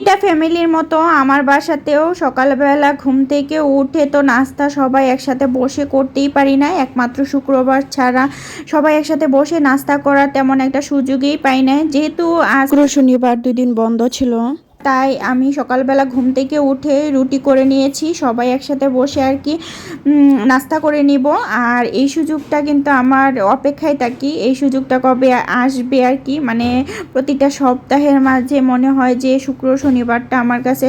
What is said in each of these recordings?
এটা ফ্যামিলির মতো আমার বাসাতেও সকালবেলা ঘুম থেকে উঠে তো নাস্তা সবাই একসাথে বসে করতেই পারি না, একমাত্র শুক্রবার ছাড়া সবাই একসাথে বসে নাস্তা করার তেমন একটা সুযোগই পাই না। যেহেতু আজ শনিবার 2 দিন বন্ধ ছিল, তাই আমি সকালবেলা ঘুম থেকে উঠে রুটি করে নিয়েছি, সবাই একসাথে বসে আর কি নাস্তা করে নিব। আর এই সুযোগটা কিন্তু আমার অপেক্ষায় থাকি, এই সুযোগটা কবে আসবে আর কি। মানে প্রতিটা সপ্তাহের মাঝে মনে হয় যে শুক্র শনিবারটা আমার কাছে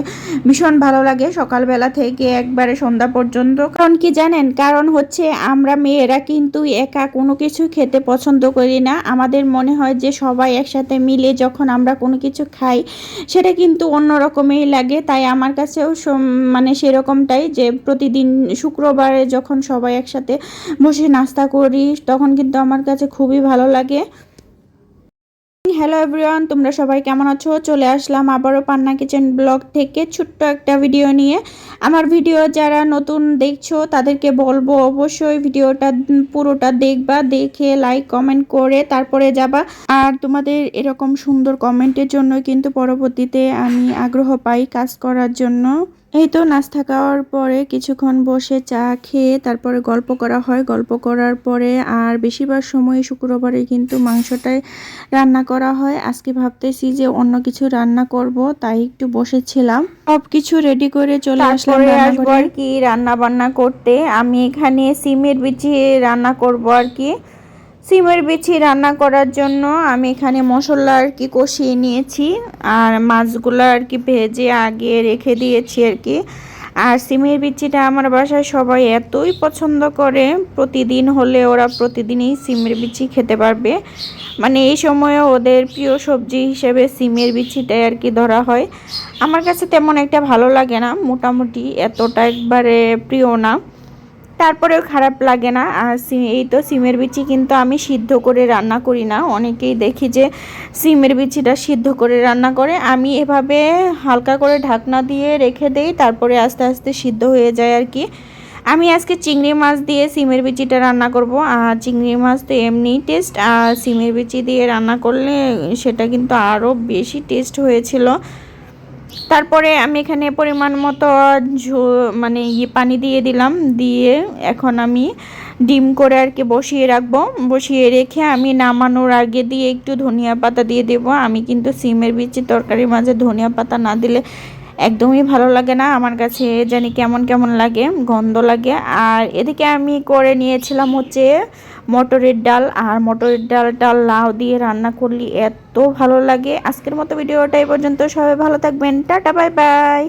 ভীষণ ভালো লাগে, সকালবেলা থেকে একবারে সন্ধ্যা পর্যন্ত। কারণ কি জানেন, কারণ হচ্ছে আমরা মেয়েরা কিন্তু একা কোনো কিছু খেতে পছন্দ করি না। আমাদের মনে হয় যে সবাই একসাথে মিলে যখন আমরা কোনো কিছু খাই সেটা কিন্তু অন্য রকমই লাগে। তাই আমার কাছেও মানে সেরকমটাই, যে প্রতিদিন শুক্রবারে যখন সবাই একসাথে বসে নাস্তা করি তখন কিন্তু আমার কাছে খুবই ভালো লাগে। হ্যালো এভরিওয়ান, তোমরা সবাই কেমন আছো? চলে আসলাম আবারও পান্না কিচেন ব্লগ থেকে ছোট্ট একটা ভিডিও নিয়ে। আমার ভিডিও যারা নতুন দেখছো তাদেরকে বলবো অবশ্যই ভিডিওটা পুরোটা দেখবা, দেখে লাইক কমেন্ট করে তারপরে যাবা। আর তোমাদের এরকম সুন্দর কমেন্টের জন্য কিন্তু পরবর্তীতে আমি আগ্রহ পাই কাজ করার জন্য। এই তো নাস্তা খাওয়ার পরে কিছুক্ষণ বসে চা খেয়ে তারপরে গল্প করা হয়। গল্প করার পরে আর বেশিরভাগ সময় শুক্রবারে কিন্তু মাংসটাই রান্না করা হয়। আজকে ভাবতেছি যে অন্য কিছু রান্না করব, তাই একটু বসেছিলাম, সব কিছু রেডি করে চলে আসলাম আসবো আর কি রান্না বান্না করতে। আমি এখানে সিমের বিচি রান্না করব আর কি। সিমের বিচি রান্না করার জন্য আমি এখানে মশলা আর কি কষিয়ে নিয়েছি, আর মাছগুলো আর কি ভেজে আগে রেখে দিয়েছি আর কি। আর সিমের বিচিটা আমার বাসায় সবাই এতই পছন্দ করে, প্রতিদিন হলে ওরা প্রতিদিনই সিমের বিচি খেতে পারবে। মানে এই সময়ে ওদের প্রিয় সবজি হিসেবে সিমের বিচিটাই আর কি ধরা হয়। আমার কাছে তেমন একটা ভালো লাগে না, মোটামুটি, এতটা একবারে প্রিয় না, তারপরেও খারাপ লাগে না। আর এই তো সিমের বিচি কিন্তু আমি সিদ্ধ করে রান্না করি না, অনেকেই দেখি যে সিমের বিচিটা সিদ্ধ করে রান্না করে। আমি এভাবে হালকা করে ঢাকনা দিয়ে রেখে দেই, তারপরে আস্তে আস্তে সিদ্ধ হয়ে যায় আর কি। আমি আজকে চিংড়ি মাছ দিয়ে সিমের বিচিটা রান্না করব। আর চিংড়ি মাছ তো এমনি টেস্ট, আর সিমের বিচি দিয়ে রান্না করলে সেটা কিন্তু আরও বেশি টেস্ট হয়েছিল। তারপরে আমি এখানে পরিমাণ মতো মানে পানি দিয়ে দিলাম, দিয়ে এখন আমি ডিম করে আর কি বসিয়ে রাখবো। বসিয়ে রেখে আমি নামানোর আগে দিয়ে একটু ধনিয়া পাতা দিয়ে দেবো। আমি কিন্তু সিমের বিচি তরকারির মাঝে ধনিয়া পাতা না দিলে একদমই ভালো লাগে না, আমার কাছে জানি কেমন কেমন লাগে, গন্ধ লাগে। আর এদিকে আমি করে নিয়েছিলাম হচ্ছে মটরের ডাল, আর মটরের ডালটা লাউ দিয়ে রান্না করলে এত ভালো লাগে। আজকের মতো ভিডিওটা এই পর্যন্ত, সবাই ভালো থাকবেন, টাটা বাই বাই।